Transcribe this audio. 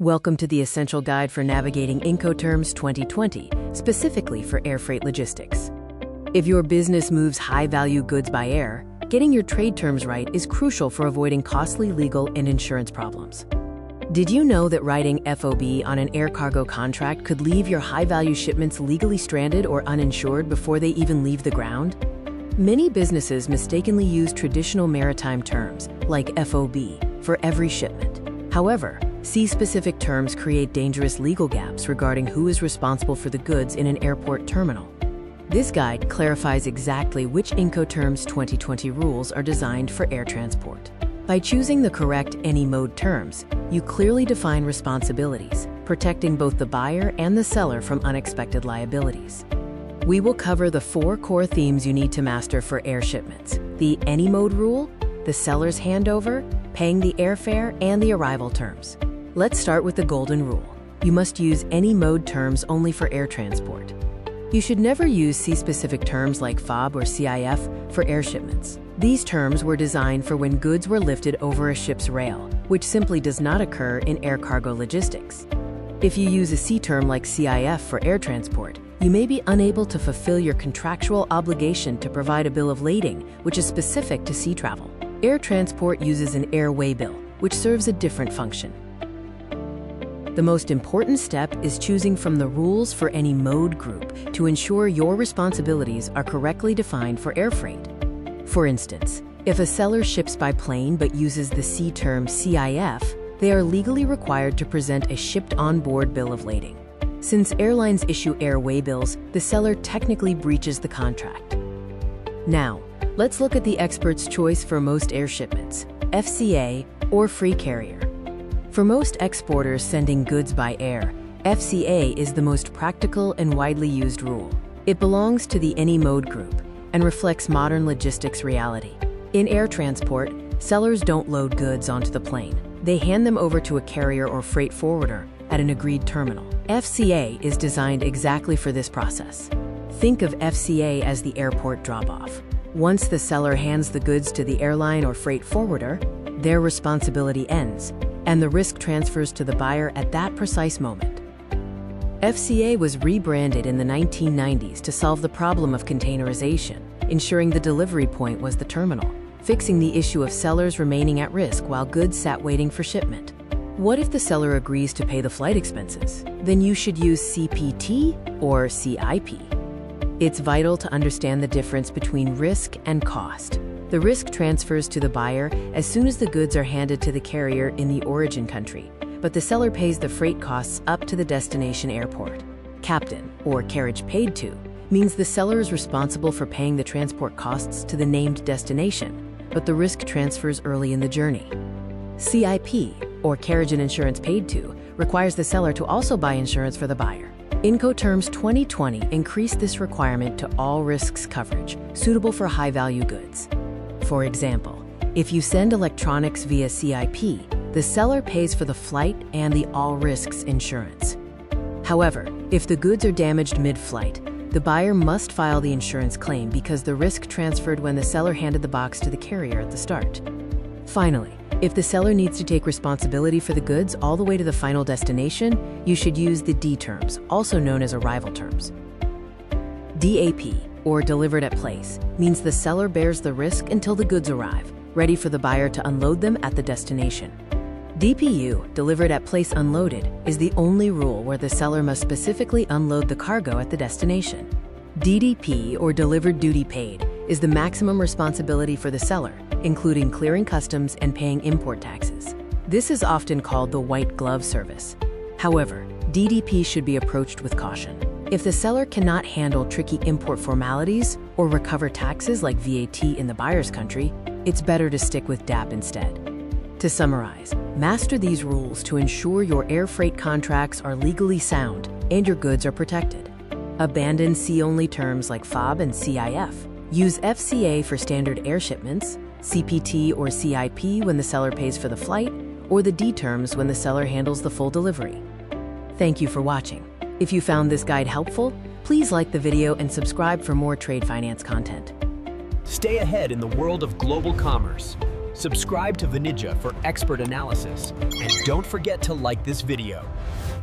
Welcome to the Essential Guide for Navigating Incoterms 2020, specifically for air freight logistics. If your business moves high-value goods by air, getting your trade terms right is crucial for avoiding costly legal and insurance problems. Did you know that writing FOB on an air cargo contract could leave your high-value shipments legally stranded or uninsured before they even leave the ground? Many businesses mistakenly use traditional maritime terms, like FOB, for every shipment. However, sea-specific terms create dangerous legal gaps regarding who is responsible for the goods in an airport terminal. This guide clarifies exactly which Incoterms 2020 rules are designed for air transport. By choosing the correct any mode terms, you clearly define responsibilities, protecting both the buyer and the seller from unexpected liabilities. We will cover the 4 core themes you need to master for air shipments: the any mode rule, the seller's handover, paying the airfare, and the arrival terms. Let's start with the golden rule. You must use any mode terms only for air transport. You should never use sea-specific terms like FOB or CIF for air shipments. These terms were designed for when goods were lifted over a ship's rail, which simply does not occur in air cargo logistics. If you use a sea term like CIF for air transport, you may be unable to fulfill your contractual obligation to provide a bill of lading, which is specific to sea travel. Air transport uses an airway bill, which serves a different function. The most important step is choosing from the rules for any mode group to ensure your responsibilities are correctly defined for air freight. For instance, if a seller ships by plane but uses the sea term CIF, they are legally required to present a shipped on-board bill of lading. Since airlines issue airway bills, the seller technically breaches the contract. Now, let's look at the expert's choice for most air shipments: FCA or free carrier. For most exporters sending goods by air, FCA is the most practical and widely used rule. It belongs to the any mode group and reflects modern logistics reality. In air transport, sellers don't load goods onto the plane. They hand them over to a carrier or freight forwarder at an agreed terminal. FCA is designed exactly for this process. Think of FCA as the airport drop-off. Once the seller hands the goods to the airline or freight forwarder, their responsibility ends, and the risk transfers to the buyer at that precise moment. FCA was rebranded in the 1990s to solve the problem of containerization, ensuring the delivery point was the terminal, fixing the issue of sellers remaining at risk while goods sat waiting for shipment. What if the seller agrees to pay the flight expenses? Then you should use CPT or CIP. It's vital to understand the difference between risk and cost. The risk transfers to the buyer as soon as the goods are handed to the carrier in the origin country, but the seller pays the freight costs up to the destination airport. Captain, or carriage paid to, means the seller is responsible for paying the transport costs to the named destination, but the risk transfers early in the journey. CIP, or carriage and insurance paid to, requires the seller to also buy insurance for the buyer. Incoterms 2020 increased this requirement to all risks coverage, suitable for high-value goods. For example, if you send electronics via CIP, the seller pays for the flight and the all risks insurance. However, if the goods are damaged mid-flight, the buyer must file the insurance claim because the risk transferred when the seller handed the box to the carrier at the start. Finally, if the seller needs to take responsibility for the goods all the way to the final destination, you should use the D terms, also known as arrival terms. DAP, or delivered at place, means the seller bears the risk until the goods arrive, ready for the buyer to unload them at the destination. DPU, delivered at place unloaded, is the only rule where the seller must specifically unload the cargo at the destination. DDP, or delivered duty paid, is the maximum responsibility for the seller, including clearing customs and paying import taxes. This is often called the white glove service. However, DDP should be approached with caution. If the seller cannot handle tricky import formalities or recover taxes like VAT in the buyer's country, it's better to stick with DAP instead. To summarize, master these rules to ensure your air freight contracts are legally sound and your goods are protected. Abandon sea-only terms like FOB and CIF. Use FCA for standard air shipments, CPT or CIP when the seller pays for the flight, or the D terms when the seller handles the full delivery. Thank you for watching. If you found this guide helpful, please like the video and subscribe for more trade finance content. Stay ahead in the world of global commerce. Subscribe to Vanijja for expert analysis, and don't forget to like this video.